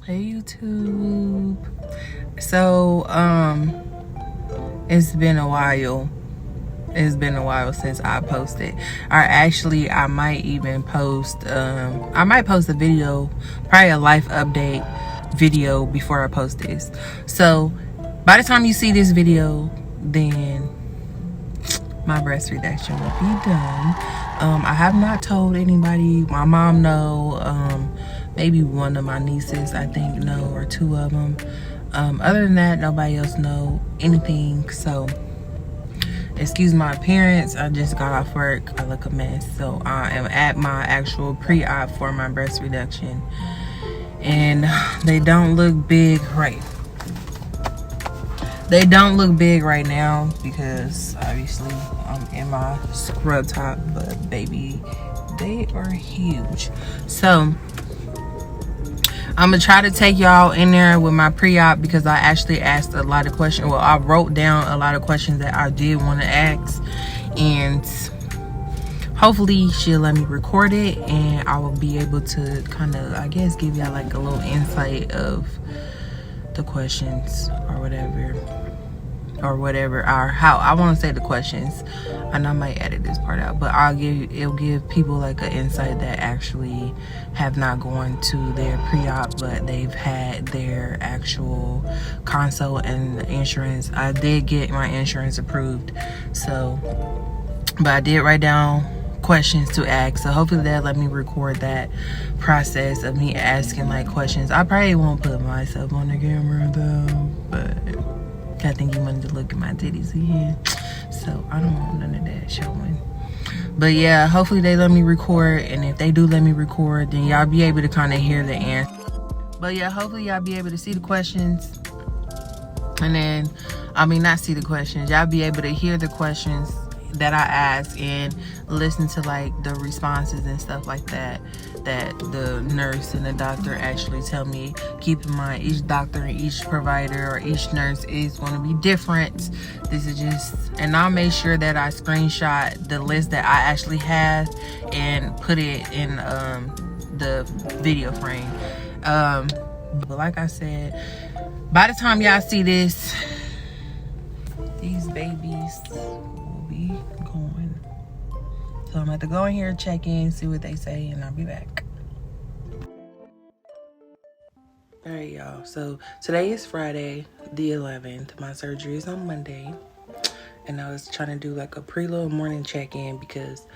Hey YouTube. So it's been a while. It's been a while since I posted. Or actually I might even post a video, probably a life update video before I post this. So by the time you see this video, then my breast reduction will be done. I have not told anybody. My mom know, maybe one of my nieces I think know, or two of them. Other than that, nobody else know anything. So excuse my appearance, I just got off work. I look a mess. So I am at my actual pre-op for my breast reduction, and they don't look big right now because obviously I'm in my scrub top, but baby, they are huge. So I'm gonna try to take y'all in there with my pre-op because I actually asked a lot of questions. Well, I wrote down a lot of questions that I did want to ask, and hopefully she'll let me record it, and I will be able to kind of, I guess, give y'all like a little insight of the questions or whatever, or how I want to say the questions. And I might edit this part out, but it'll give people like an insight that actually have not gone to their pre-op, but they've had their actual consult and insurance. I did get my insurance approved, so, but I did write down questions to ask, so hopefully they'll let me record that process of me asking like questions. I probably won't put myself on the camera though, but I think you wanted to look at my titties again, so I don't want none of that showing. But yeah, hopefully they let me record, and if they do let me record, then y'all be able to kind of hear the answer. But yeah, hopefully y'all be able to see the questions, and then, I mean, not see the questions, y'all be able to hear the questions that I ask and listen to like the responses and stuff like that the nurse and the doctor actually tell me. Keep in mind, each doctor and each provider or each nurse is going to be different. This is just, and I'll make sure that I screenshot the list that I actually have and put it in the video frame. But like I said, by the time y'all see this, these babies will be going. So I'm going to go in here, check in, see what they say, and I'll be back. Alright, y'all. So today is Friday the 11th. My surgery is on Monday. And I was trying to do like a little morning check-in because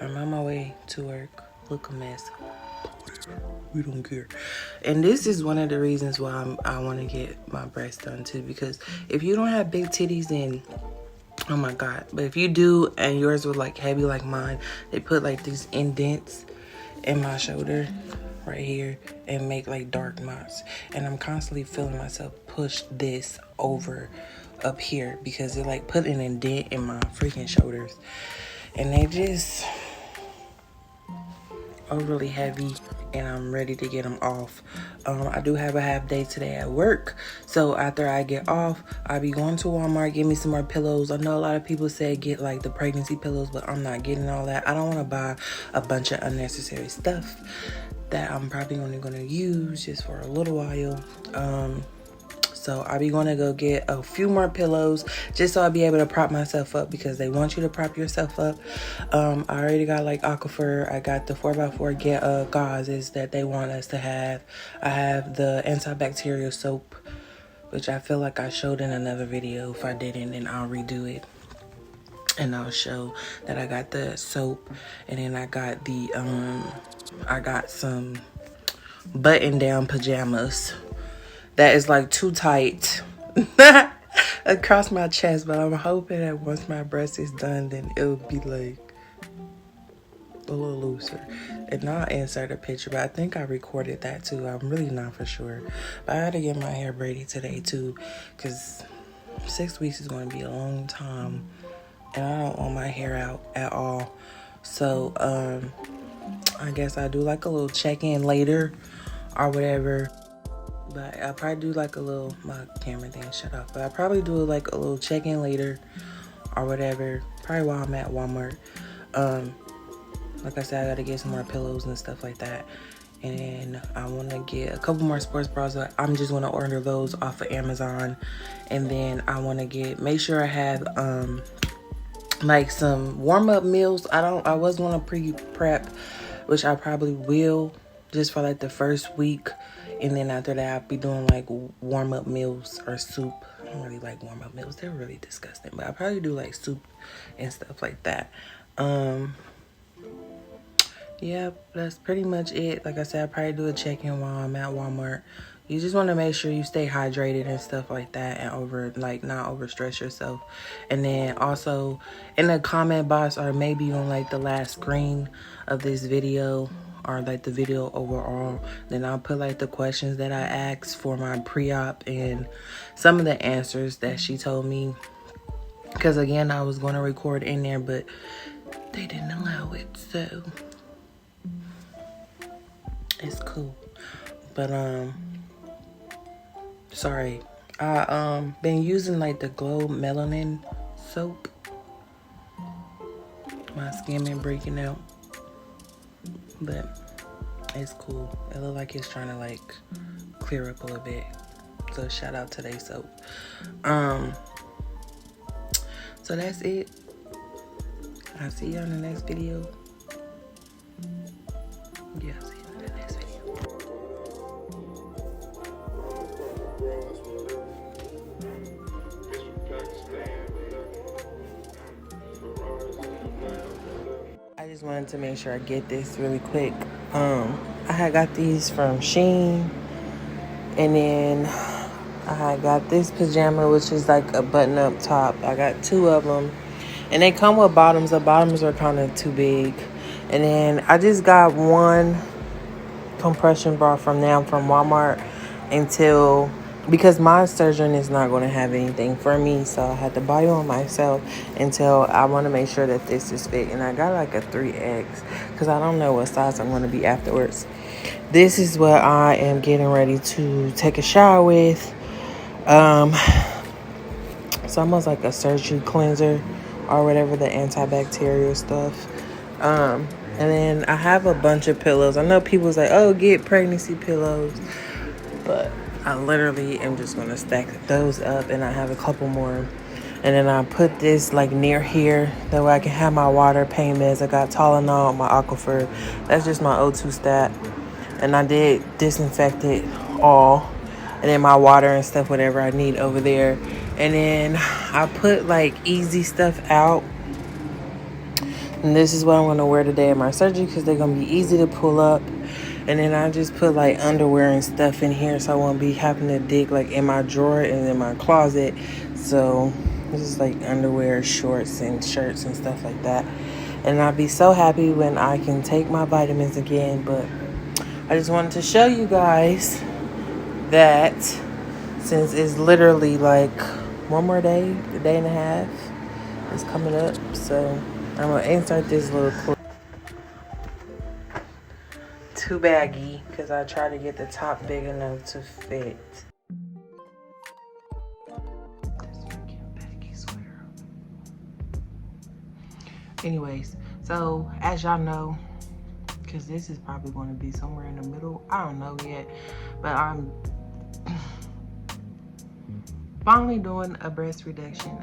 I'm on my way to work. Look a mess. We don't care. And this is one of the reasons why I want to get my breast done too, because if you don't have big titties, then oh my god. But if you do and yours were like heavy like mine, they put like these indents in my shoulder right here and make like dark knots, and I'm constantly feeling myself push this over up here because it like put an indent in my freaking shoulders, and they just are really heavy, and I'm ready to get them off. I do have a half day today at work, so after I get off, I'll be going to Walmart, get me some more pillows. I know a lot of people say get like the pregnancy pillows, but I'm not getting all that. I don't want to buy a bunch of unnecessary stuff that I'm probably only going to use just for a little while. So I'll be going to go get a few more pillows just so I'll be able to prop myself up, because they want you to prop yourself up. I already got like Aquifer. I got the 4x4 gauzes that they want us to have. I have the antibacterial soap, which I feel like I showed in another video. If I didn't, then I'll redo it. And I'll show that I got the soap. And then I got the, I got some button-down pajamas that is like too tight across my chest, but I'm hoping that once my breast is done, then it'll be like a little looser. And I'll insert a picture, but I think I recorded that too. I'm really not for sure. But I gotta get my hair braided today too, because 6 weeks is going to be a long time, and I don't want my hair out at all. So I guess I'll do like a little check-in later or whatever. But I'll probably do like a little, my camera thing shut off, but I'll probably do like a little check-in later or whatever, probably while I'm at Walmart. Like I said, I gotta get some more pillows and stuff like that. and I want to get a couple more sports bras. I'm just going to order those off of Amazon, and then I want to make sure I have like some warm-up meals. I was going to pre-prep, which I probably will, just for like the first week, and then after that I'll be doing like warm-up meals or soup. I don't really like warm-up meals, they're really disgusting, but I probably do like soup and stuff like that. Yeah, that's pretty much it. Like I said, I probably do a check-in while I'm at Walmart. You just want to make sure you stay hydrated and stuff like that, and not overstress yourself. And then also in the comment box, or maybe on like the last screen of this video, or like the video overall, then I'll put like the questions that I asked for my pre-op and some of the answers that she told me. Because again, I was going to record in there, but they didn't allow it, so it's cool. But sorry, I been using like the Glow Melanin soap. My skin been breaking out, but it's cool. It look like it's trying to like clear up a little bit, so shout out to they soap. So that's it. I'll see you on the next video. Yeah, I'll see you in the next video. I just wanted to make sure I get this really quick. I had got these from Shein, and then I had got this pajama, which is like a button-up top. I got 2 of them, and they come with bottoms. The bottoms are kind of too big. And then I just got 1 compression bra from Walmart because my surgeon is not going to have anything for me, so I had to buy one myself until I want to make sure that this is fit. And I got like a 3X because I don't know what size I'm going to be afterwards. This is what I am getting ready to take a shower with. It's almost like a surgery cleanser or whatever, the antibacterial stuff. And then I have a bunch of pillows. I know people's like, oh, get pregnancy pillows, but I literally am just going to stack those up, and I have a couple more. And then I put this like near here, that way I can have my water, pain meds. I got Tylenol, my Aquifer. That's just my O2 stat. And I did disinfect it all. And then my water and stuff, whatever I need over there. And then I put like easy stuff out. And this is what I'm going to wear today at my surgery, because they're going to be easy to pull up. And then I just put like underwear and stuff in here, so I won't be having to dig like in my drawer and in my closet. So this is like underwear, shorts, and shirts and stuff like that. And I'll be so happy when I can take my vitamins again. But I just wanted to show you guys that since it's literally like one more day, a day and a half is coming up. So I'm going to insert this little clip. Too baggy, because I try to get the top big enough to fit. This freaking baggy sweater. Anyways, so as y'all know, because this is probably going to be somewhere in the middle, I don't know yet, but I'm finally doing a breast reduction.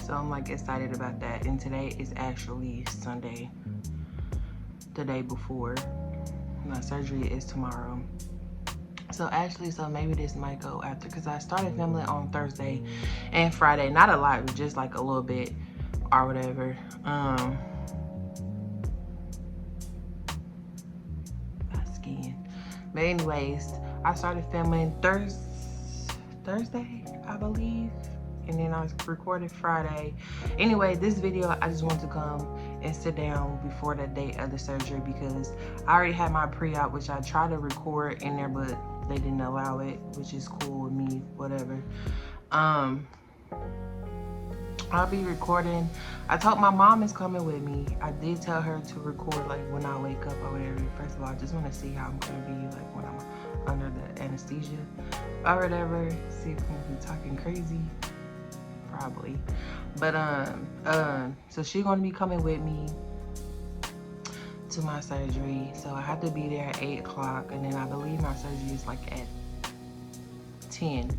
So I'm like excited about that. And today is actually Sunday, the day before. My surgery is tomorrow. So maybe this might go after, because I started filming on Thursday and Friday. Not a lot, just like a little bit or whatever. My skin. But anyways, I started filming Thursday, I believe. And then I recorded Friday. Anyway, this video, I just want to come and sit down before the date of the surgery, because I already had my pre-op, which I tried to record in there, but they didn't allow it, which is cool with me, whatever. I'll be recording. I told my mom is coming with me. I did tell her to record like when I wake up or whatever. First of all, I just want to see how I'm gonna be like when I'm under the anesthesia or whatever. See if I'm gonna be talking crazy. probably. But so she's gonna be coming with me to my surgery. So I have to be there at 8 o'clock, and then I believe my surgery is like at 10.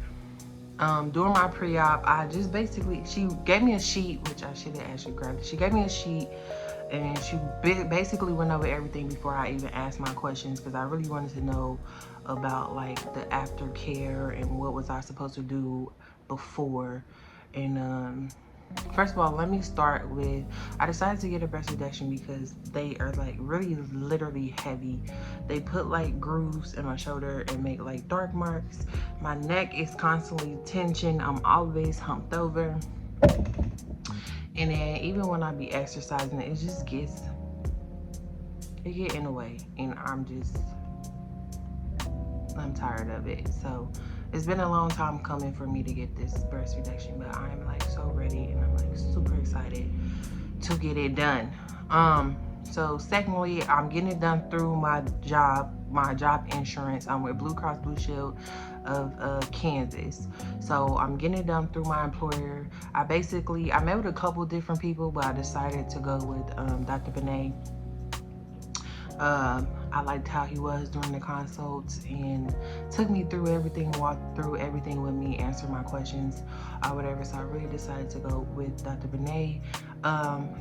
During my pre-op, I just basically, she gave me a sheet, which I should have actually grabbed it. She gave me a sheet, and she basically went over everything before I even asked my questions, because I really wanted to know about like the aftercare and what was I supposed to do before. And first of all, let me start with, I decided to get a breast reduction because they are like really literally heavy. They put like grooves in my shoulder and make like dark marks. My neck is constantly tension. I'm always humped over. And then even when I be exercising, it just gets, it get in the way. And I'm tired of it. So it's been a long time coming for me to get this breast reduction, but I'm like so ready, and I'm like super excited to get it done. So secondly, I'm getting it done through my job insurance. I'm with Blue Cross Blue Shield of Kansas. So I'm getting it done through my employer. I met with a couple different people, but I decided to go with Dr. Benet. I liked how he was during the consults and took me through everything, walked through everything with me, answered my questions or whatever. So I really decided to go with Dr. Benet.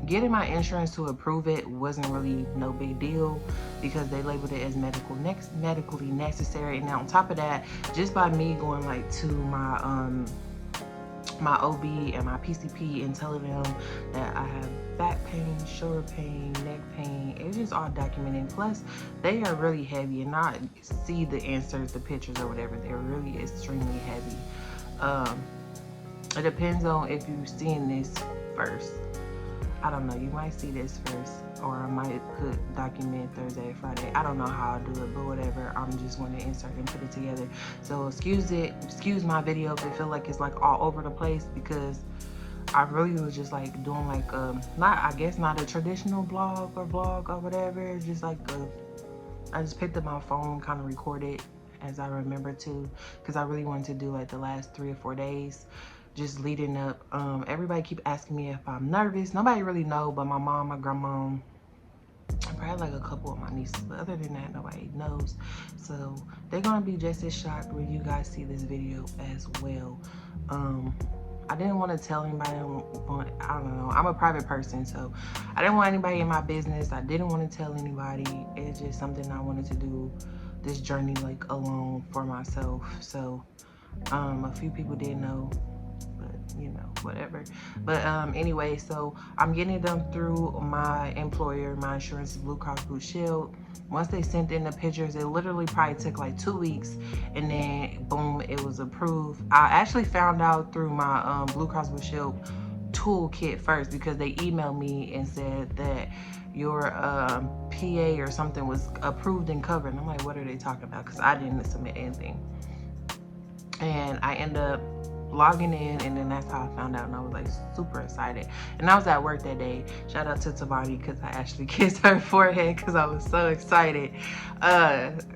Getting my insurance to approve it wasn't really no big deal because they labeled it as medically necessary. And on top of that, just by me going like to my OB and my PCP and telling them that I have back pain, shoulder pain, neck pain, it's just all documented. Plus, they are really heavy, and I see the inserts, the pictures or whatever, they're really extremely heavy. It depends on if you're seeing this first. I don't know, you might see this first, or I might put document Thursday, Friday. I don't know how I do it, but whatever. I'm just going to insert and put it together. So excuse my video if it feel like it's like all over the place, because I really was just like doing like not a traditional vlog or whatever. It's just like I just picked up my phone, kind of recorded as I remember to, because I really wanted to do like the last 3 or 4 days just leading up. Everybody keep asking me if I'm nervous. Nobody really know, but my mom, my grandma, and probably like a couple of my nieces, but other than that, nobody knows. So they're gonna be just as shocked when you guys see this video as well. I didn't want to tell anybody. I don't know, I'm a private person, so I didn't want anybody in my business. I didn't want to tell anybody. It's just something I wanted to do, this journey like alone for myself. So a few people did know, but you know, whatever. But anyway, so I'm getting it done through my employer. My insurance is Blue Cross Blue Shield. Once they sent in the pictures, it literally probably took like 2 weeks, and then boom, it was approved. I actually found out through my Blue Cross Blue Shield toolkit first, because they emailed me and said that your PA or something was approved and covered. And I'm like, what are they talking about? Because I didn't submit anything. And I end up logging in, and then that's how I found out, and I was like super excited. And I was at work that day. Shout out to Tabani, because I actually kissed her forehead because I was so excited.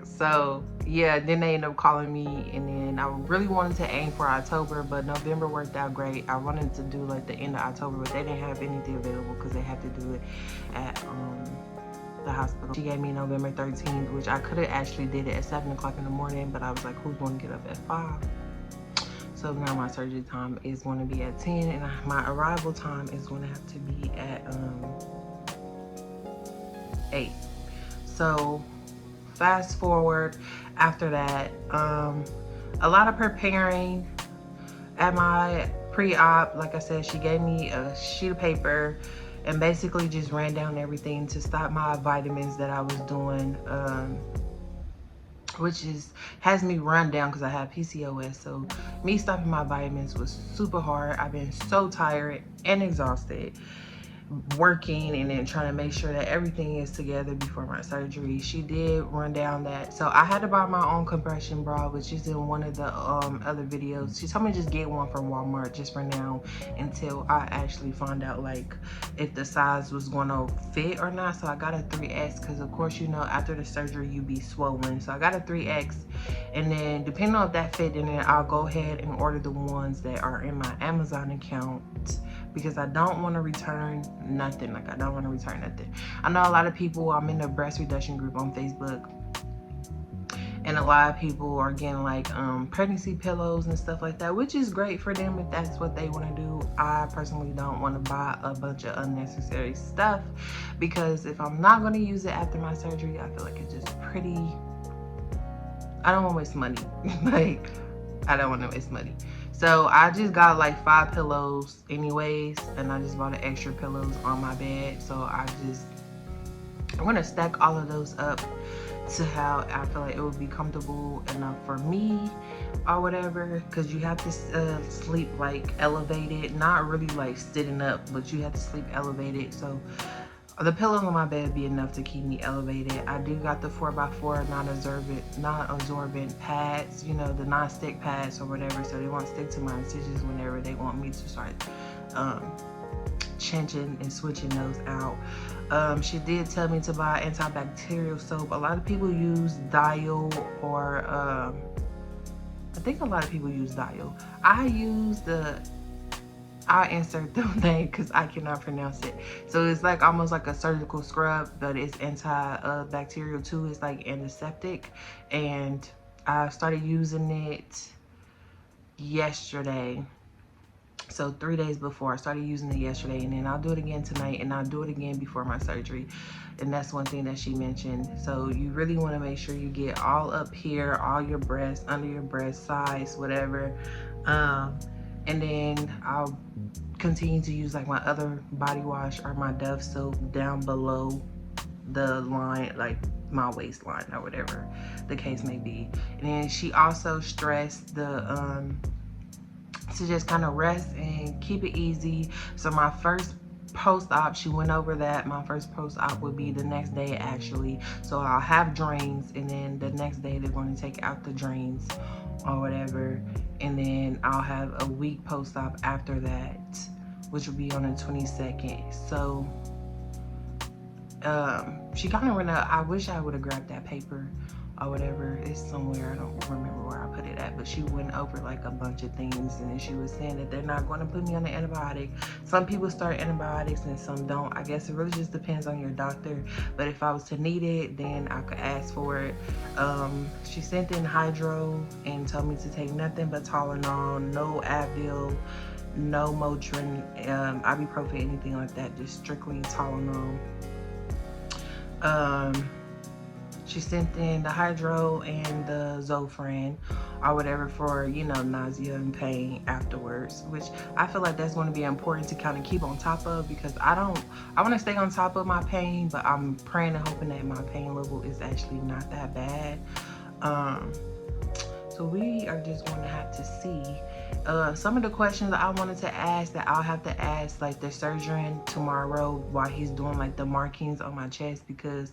So yeah, then they ended up calling me, and then I really wanted to aim for October, but November worked out great. I wanted to do like the end of October, but they didn't have anything available because they had to do it at the hospital. She gave me November 13th, which I could have actually did it at 7 o'clock in the morning, but I was like, who's going to get up at 5? So now my surgery time is going to be at 10, and my arrival time is going to have to be at 8. So fast forward after that, a lot of preparing. At my pre-op, like I said, she gave me a sheet of paper and basically just ran down everything to stop my vitamins that I was doing, which has me run down because I have PCOS. So me stopping my vitamins was super hard. I've been so tired and exhausted. working and then trying to make sure that everything is together before my surgery. She did run down that, so I had to buy my own compression bra, which is in one of the other videos. She told me to just get one from Walmart just for now until I actually find out like if the size was gonna fit or not. So I got a 3X because of course, you know, after the surgery you be swollen, so I got a 3X, and then depending on if that fit, and then I'll go ahead and order the ones that are in my Amazon account, because I don't want to return nothing. Like, I don't want to return nothing. I know a lot of people, I'm in the breast reduction group on Facebook, and a lot of people are getting like pregnancy pillows and stuff like that, which is great for them if that's what they want to do. I personally don't want to buy a bunch of unnecessary stuff, because if I'm not going to use it after my surgery, I feel like it's just pretty, I don't want to waste money. Like, I don't want to waste money. So I just got like 5 pillows anyways, and I just bought an extra pillows on my bed. So I'm gonna stack all of those up to how I feel like it would be comfortable enough for me or whatever, because you have to sleep like elevated, not really like sitting up, but you have to sleep elevated. So the pillows on my bed be enough to keep me elevated. I do got the 4x4 non-absorbent pads, you know, the non-stick pads or whatever, so they won't stick to my incisions whenever they want me to start changing and switching those out. She did tell me to buy antibacterial soap. A lot of people use Dial, or I think a lot of people use Dial. I use I'll insert the name because I cannot pronounce it. So it's like almost like a surgical scrub, but it's antibacterial too. It's like antiseptic, and I started using it yesterday. So 3 days before, I started using it yesterday, and then I'll do it again tonight, and I'll do it again before my surgery. And that's one thing that she mentioned. So you really want to make sure you get all up here, all your breasts, under your breast, sides, whatever. And then I'll continue to use like my other body wash or my Dove soap down below the line, like my waistline or whatever the case may be. And then she also stressed the to just kind of rest and keep it easy. So my first post-op, she went over that. My first post-op would be the next day actually. So I'll have drains, and then the next day they're going to take out the drains or whatever, and then I'll have a week post-op after that, which will be on the 22nd. So she kind of ran out. I wish I would have grabbed that paper or whatever. It's somewhere, I don't remember where I put it at, but she went over like a bunch of things, and then she was saying that they're not going to put me on the antibiotic. Some people start antibiotics and some don't. I guess it really just depends on your doctor, but if I was to need it, then I could ask for it. She sent in hydro and told me to take nothing but Tylenol, no Advil, no Motrin, ibuprofen, anything like that, just strictly Tylenol. She sent in the hydro and the Zofran or whatever for, you know, nausea and pain afterwards, which I feel like that's going to be important to kind of keep on top of, because I want to stay on top of my pain, but I'm praying and hoping that my pain level is actually not that bad. So we are just going to have to see. Some of the questions that I wanted to ask that I'll have to ask like the surgeon tomorrow while he's doing like the markings on my chest, because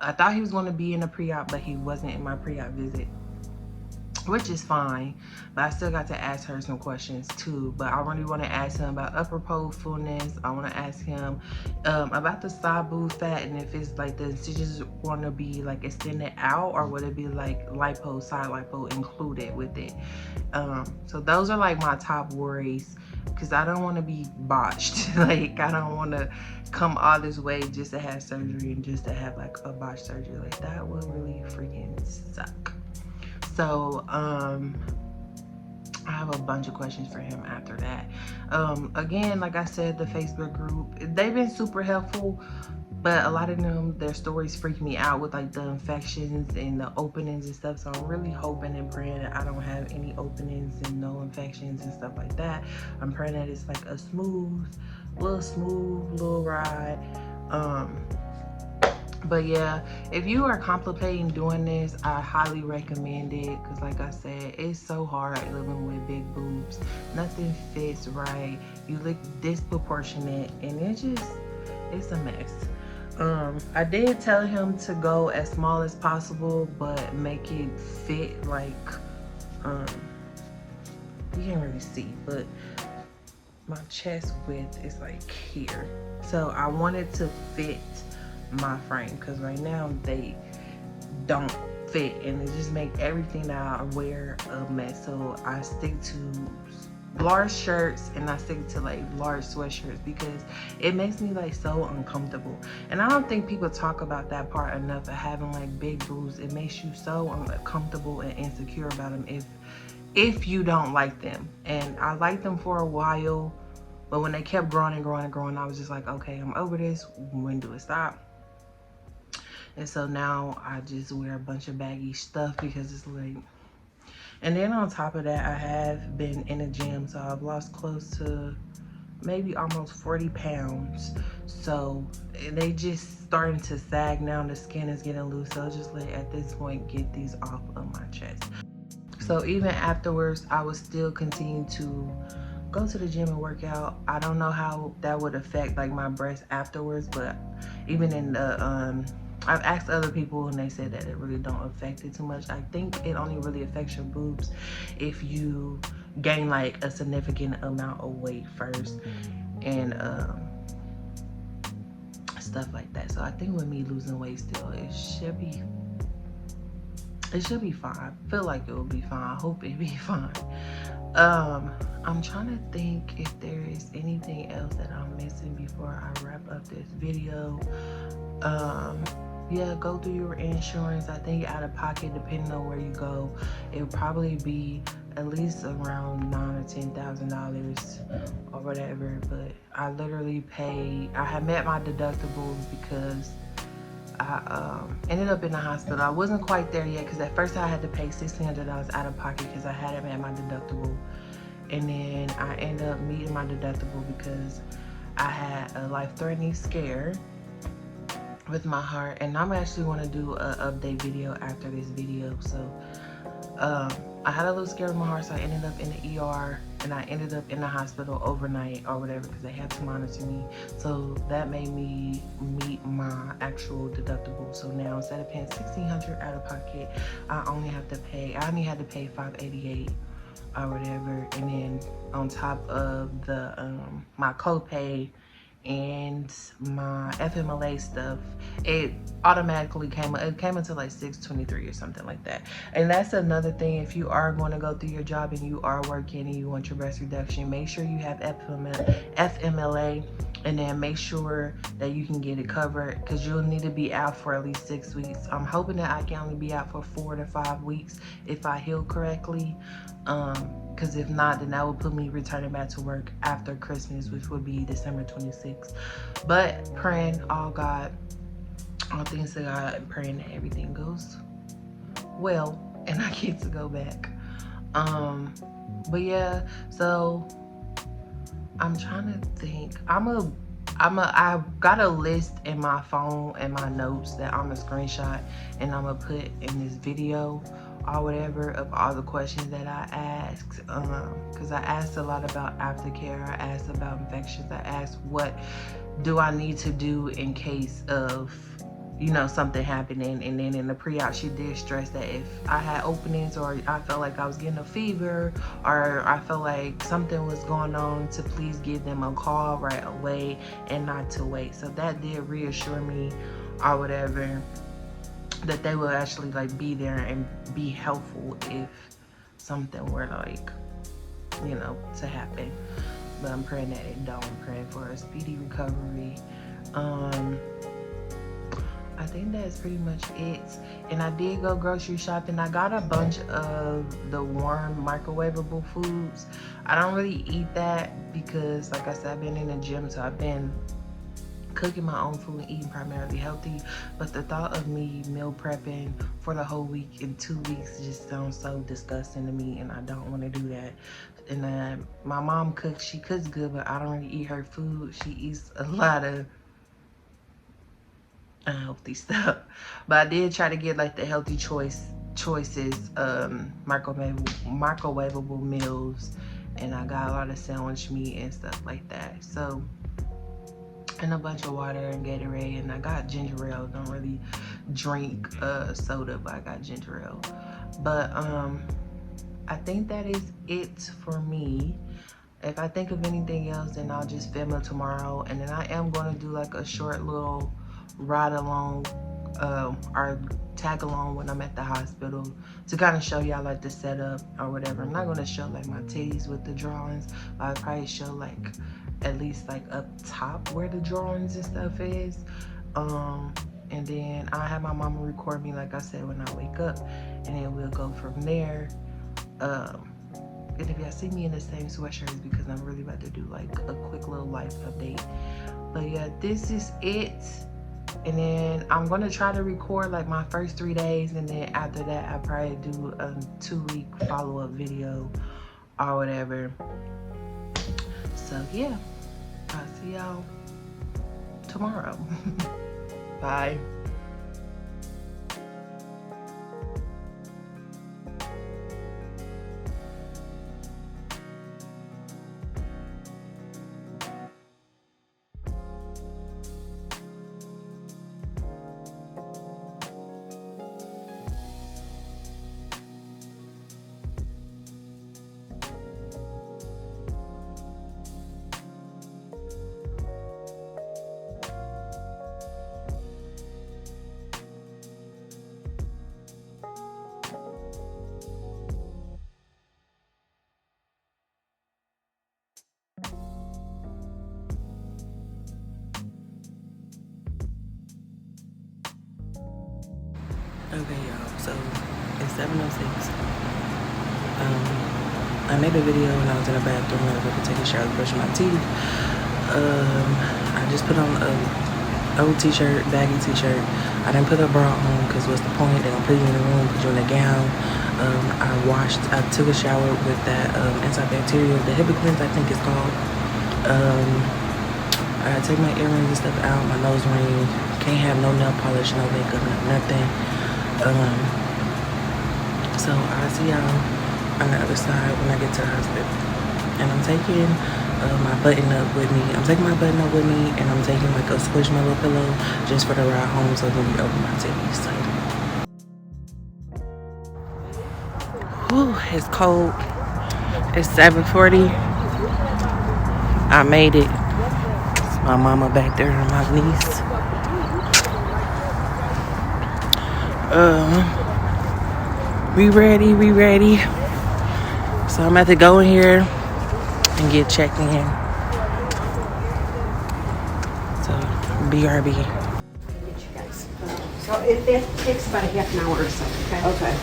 I thought he was going to be in the pre-op, but he wasn't in my pre-op visit, which is fine, but I still got to ask her some questions too. But I really want to ask him about upper pole fullness. I want to ask him about the side boob fat, and if it's like the incisions want to be like extended out, or would it be like lipo, side lipo included with it. So those are like my top worries, because I don't want to be botched. Like, I don't want to come all this way just to have surgery and just to have like a botched surgery. Like, that would really freaking suck. So I have a bunch of questions for him after that. Again, like I said, the Facebook group, they've been super helpful, but a lot of them, their stories freak me out with like the infections and the openings and stuff. So I'm really hoping and praying that I don't have any openings and no infections and stuff like that. I'm praying that it's like a smooth little ride. But yeah, if you are contemplating doing this, I highly recommend it, because like I said, it's so hard living with big boobs. Nothing fits right. You look disproportionate, and it's a mess. I did tell him to go as small as possible, but make it fit like, um, you can't really see, but my chest width is like here. So I wanted to fit my frame, because right now they don't fit, and it just make everything that I wear a mess. So I stick to large shirts, and I stick to like large sweatshirts, because it makes me like so uncomfortable. And I don't think people talk about that part enough, of having like big boobs. It makes you so uncomfortable and insecure about them if you don't like them. And I liked them for a while, but when they kept growing and growing and growing, I was just like, okay, I'm over this. When do it stop? And so now I just wear a bunch of baggy stuff, because it's like, and then on top of that, I have been in the gym, so I've lost close to maybe almost 40 pounds. So they just starting to sag now. The skin is getting loose. So just like at this point, get these off of my chest. So even afterwards, I would still continue to go to the gym and work out. I don't know how that would affect like my breasts afterwards, but even in the I've asked other people, and they said that it really don't affect it too much. I think it only really affects your boobs if you gain like a significant amount of weight first, and stuff like that. So I think with me losing weight still, it should be fine. I feel like it will be fine. I hope it be fine. I'm trying to think if there is anything else that I'm missing before I wrap up this video. Yeah, go through your insurance. I think out of pocket, depending on where you go, it would probably be at least around $9,000 or $10,000 or whatever. But I literally I had met my deductible, because I ended up in the hospital. I wasn't quite there yet, because at first I had to pay $1,600 out of pocket, because I hadn't met my deductible. And then I ended up meeting my deductible because I had a life-threatening scare with my heart. And I'm actually going to do an update video after this video. So I had a little scare with my heart, so I ended up in the ER, and I ended up in the hospital overnight or whatever, because they had to monitor me. So that made me meet my actual deductible. So now instead of paying $1,600 out of pocket, I only had to pay $588 or whatever. And then on top of the my copay and my FMLA stuff, it automatically came into like $623 or something like that. And that's another thing. If you are going to go through your job and you are working and you want your breast reduction, make sure you have FMLA, and then make sure that you can get it covered, because you'll need to be out for at least 6 weeks. I'm hoping that I can only be out for 4 to 5 weeks if I heal correctly, because if not, then that will put me returning back to work after Christmas, which would be December 26th. But praying all things to God, and praying that everything goes well and I get to go back. But yeah, so I'm trying to think. I've got a list in my phone and my notes that I'm gonna screenshot, and I'm gonna put in this video or whatever of all the questions that I asked, because I asked a lot about aftercare. I asked about infections. I asked what do I need to do in case of, you know, something happening. And then in the pre-op, she did stress that if I had openings, or I felt like I was getting a fever, or I felt like something was going on, to please give them a call right away and not to wait. So that did reassure me or whatever, that they will actually like be there and be helpful if something were like, you know, to happen. But I'm praying that it don't. I'm praying for a speedy recovery. I think that's pretty much it. And I did go grocery shopping. I got a bunch of the warm microwavable foods. I don't really eat that because, like I said, I've been in the gym, so I've been cooking my own food and eating primarily healthy. But the thought of me meal prepping for the whole week in 2 weeks just sounds so disgusting to me, and I don't want to do that. And my mom cooks. She cooks good, but I don't really eat her food. She eats a lot of unhealthy stuff. But I did try to get like the healthy choices, microwavable meals, and I got a lot of sandwich meat and stuff like that. So, and a bunch of water and Gatorade, and I got ginger ale. Don't really drink soda, but I got ginger ale. But I think that is it for me. If I think of anything else, then I'll just film it tomorrow. And then I am going to do like a short little ride along or tag along when I'm at the hospital to kind of show y'all like the setup or whatever. I'm not going to show like my titties with the drawings, but I'll probably show like at least like up top where the drawings and stuff is. And then I have my mama record me, like I said, when I wake up, and then we'll go from there. And if y'all see me in the same sweatshirt, it's because I'm really about to do like a quick little life update. But yeah, this is it. And then I'm gonna try to record like my first 3 days, and then after that I'll probably do a 2-week follow-up video or whatever. So yeah, I'll see y'all tomorrow. Bye. Okay, y'all, so it's 7:06. I made a video when I was in the bathroom. I was about to take a shower, brushing my teeth. I just put on a old t-shirt, baggy t-shirt. I didn't put a bra on because what's the point? They're gonna put you in the room, put you in a gown. I took a shower with that antibacterial, the Hibiclens, I think it's called. I take my earrings and stuff out, my nose ring. Can't have no nail polish, no makeup, nothing. So I'll see y'all on the other side when I get to the hospital. And I'm taking my button up with me. I'm taking my button up with me, and I'm taking like a squishmallow pillow just for the ride home, so then we open my titties. So. Whew, it's cold. It's 7:40. I made it. It's my mama back there and my niece. We ready. So I'm about to go in here and get checked in. So, BRB. So it takes about a half an hour or so, okay? Okay.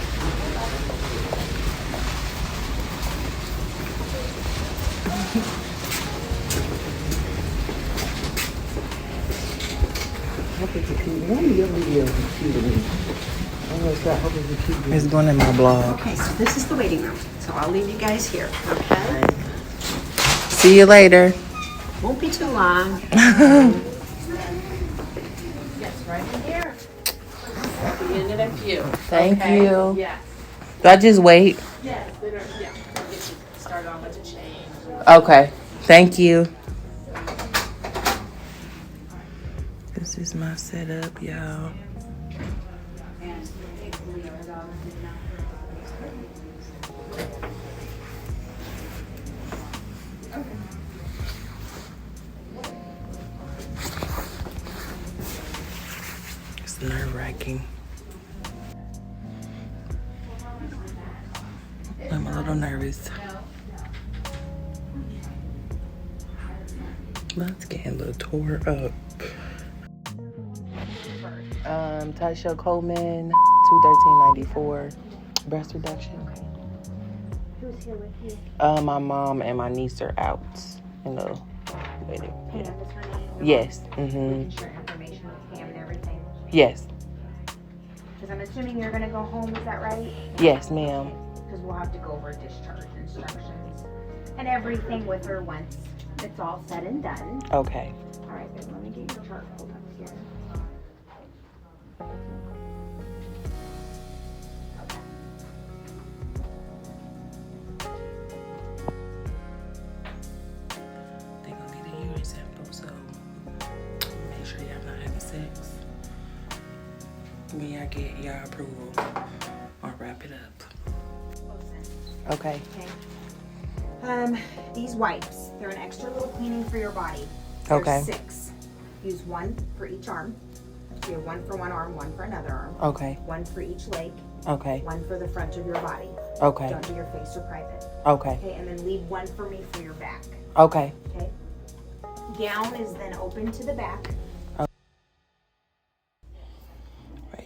It's going in my blog. Okay, so this is the waiting room. So I'll leave you guys here, okay? See you later. Won't be too long. Yes, right in here. At the end of that view. Thank you. Yes. Do I just wait? Yes, they'll get you started on what to change. Okay. Thank you. This is my setup, y'all. It's nerve-wracking. I'm a little nervous. Let's get a little tore up. Tasha Coleman, 213.94. Breast reduction. Who's here with you? My mom and my niece are out in the waiting. Pam is her name? Yes. We can share information with Pam and everything. Yes. Because I'm assuming you're going to go home, is that right? Yes, ma'am. Because we'll have to go over discharge instructions and everything with her once it's all said and done. Okay. All right, then let me get your chart pulled up here. when I get y'all approval, I'll wrap it up. Okay. Okay. These wipes, they're an extra little cleaning for your body. There's Okay. 6. Use 1 for each arm. So you have 1 for one arm, 1 for another arm. Okay. 1 for each leg. Okay. 1 for the front of your body. Okay. Don't do your face or private. Okay. Okay, and then leave 1 for me for your back. Okay. Okay. Gown is then open to the back. Right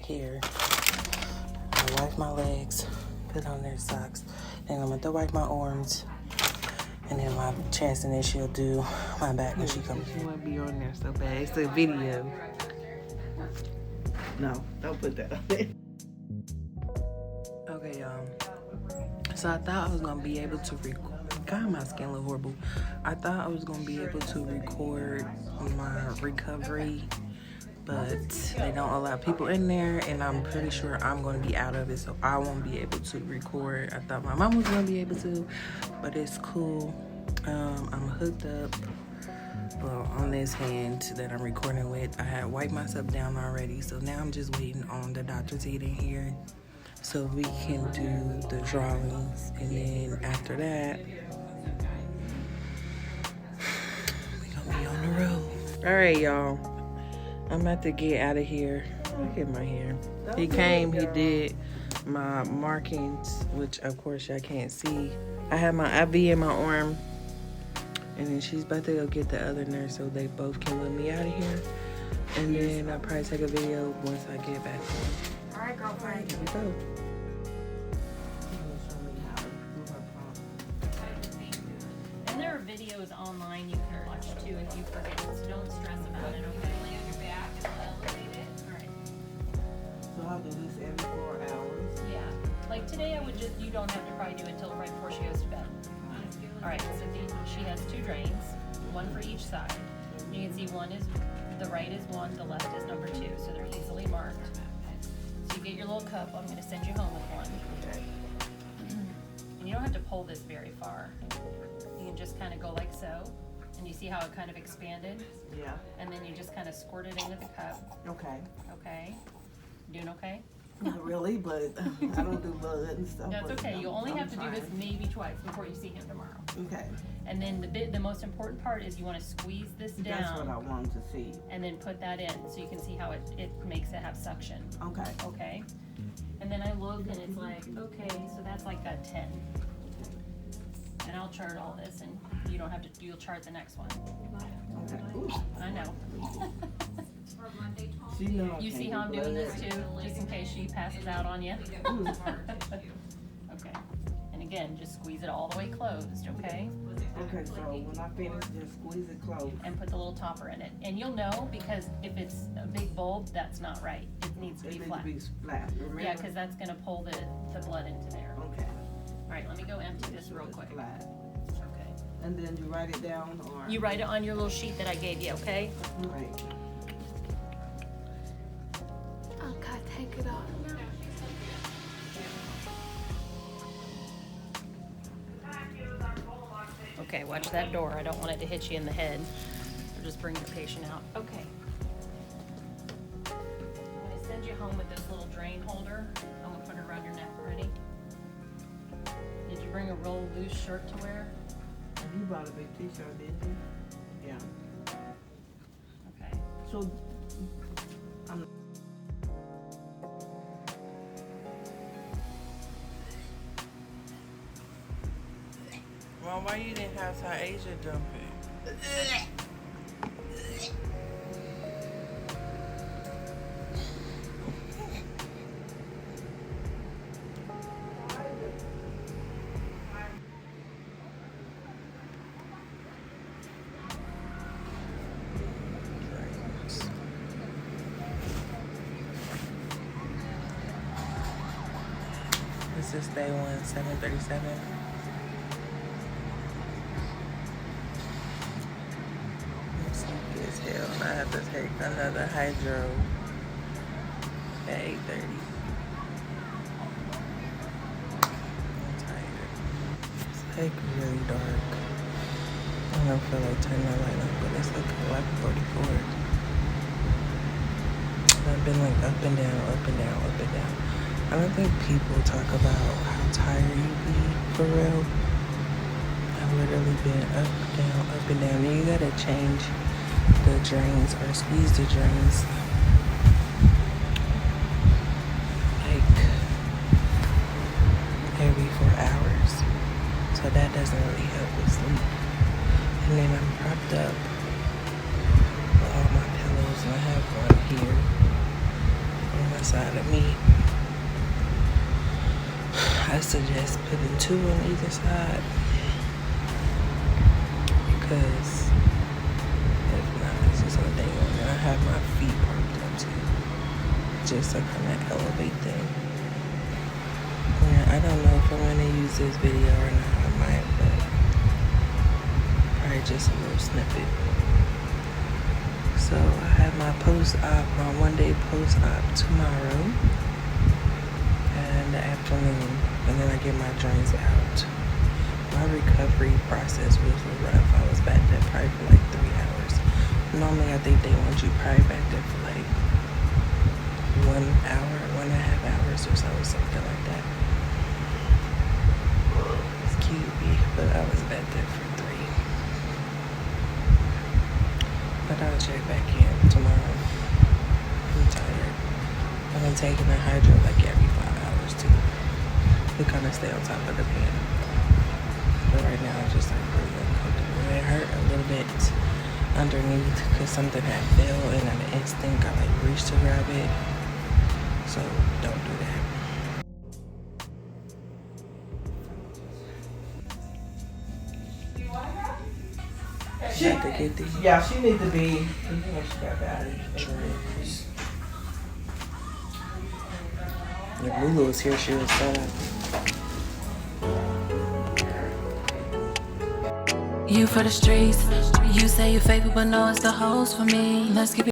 here. I wipe my legs, put on their socks. Then I'm gonna wipe my arms. And then my chest, and then she'll do my back when she comes. She won't be on there so bad. It's a video. No, don't put that on there. Okay, y'all. So I thought I was gonna be able to record. God, my skin look horrible. I thought I was gonna be able to record my recovery, but they don't allow people in there, and I'm pretty sure I'm gonna be out of it, so I won't be able to record. I thought my mom was gonna be able to, but it's cool. I'm hooked up. Well, on this hand that I'm recording with, I had wiped myself down already, so now I'm just waiting on the doctor to get in here so we can do the drawings, and then after that, we're gonna be on the road. All right, y'all. I'm about to get out of here. Look at my hair. He came, he did my markings, which of course y'all can't see. I have my IV in my arm, and then she's about to go get the other nurse so they both can let me out of here. And then I'll probably take a video once I get back home. All right, girlfriend. Here we go. And there are videos online you can watch too if you forget, so don't stress about it, okay? Lay on your back and elevate it. Alright. So I'll do this every 4 hours. Yeah. Like today I would just, you don't have to probably do it until right before she goes to bed. Alright, so she has 2 drains, 1 for each side. You can see one is, the right is 1, the left is number 2, so they're easily marked. So you get your little cup, I'm gonna send you home with one. Okay. And you don't have to pull this very far. You can just kind of go like so, and you see how it kind of expanded? Yeah. And then you just kind of squirt it into the cup, Okay. okay? Doing okay? Not really, but I don't do blood and stuff. That's but okay, you only I'm have to do this trying. maybe twice before you see him tomorrow. Okay. And then the most important part is you want to squeeze this That's what I down wanted to see. and then put that in so you can see how it makes it have suction, Okay. okay? And then I look and it's like, okay, so that's like a 10. And I'll chart all this and you don't have to, you'll chart the next one. Okay. Ooh. I know. She know I You can't see do how I'm doing this blood. too, just in case she passes out on you? Okay, and again, just squeeze it all the way closed, okay? Okay, so when I finish, just squeeze it close. And put the little topper in it. And you'll know because if it's a big bulb, that's not right. It needs to It be needs flat. to be flat, remember? Yeah, because that's gonna pull the blood into there. Okay. All right, let me go empty this real It's quick. flat. Okay. And then you write it down, or? You write it on your little sheet that I gave you, okay? Right. Okay, take it off. Okay, watch that door. I don't want it to hit you in the head. So just bring the patient out. Okay. I'm gonna send you home with this little drain holder. I'm gonna put it around your neck. Ready? Did you bring a real loose shirt to wear? You bought a big t-shirt, didn't you? Yeah. Okay. So, Mom, why you didn't have Asia dump it? This is day 1, 7:37. I'm sleepy as hell, and I have to take another hydro at 8:30. I'm tired. It's like really dark. I don't feel like turning the light on, but it's like 11:44. But I've been like up and down, up and down, up and down. I don't think people talk about how tired you be for real. I've literally been up, and down. And you gotta change the drains or squeeze the drains like every 4 hours. So that doesn't really help with sleep. And then I'm propped up with all my pillows, and I have one here on the side of me. I suggest putting 2 on either side, because if not, it's just gonna dang on. And I have my feet propped up too, just to kind of elevate them. Yeah, I don't know if I'm gonna use this video or not. I might, but probably just a little snippet. So I have my post-op, my 1-day post-op tomorrow in the afternoon, and then I get my drains out. My recovery process was rough. I was back there probably for like 3 hours. Normally I think they want you probably back there for like 1 hour, 1.5 hours or so, something like that. It's cute, but I was back there for 3. But I'll check back in tomorrow. I'm tired. I've been taking a hydro like every 5 hours too, to kind of stay on top of the pain. But right now it's just like really uncomfortable. It hurt a little bit underneath because something had fell, and at an instinct I like reached to grab it. So don't do that. She, Have to get these yeah, she need to be. You know, she got bad drinks. If Lulu was here, she would set up. You for the streets. You say you favorite, but no, it's the hoes for me. Let's keep it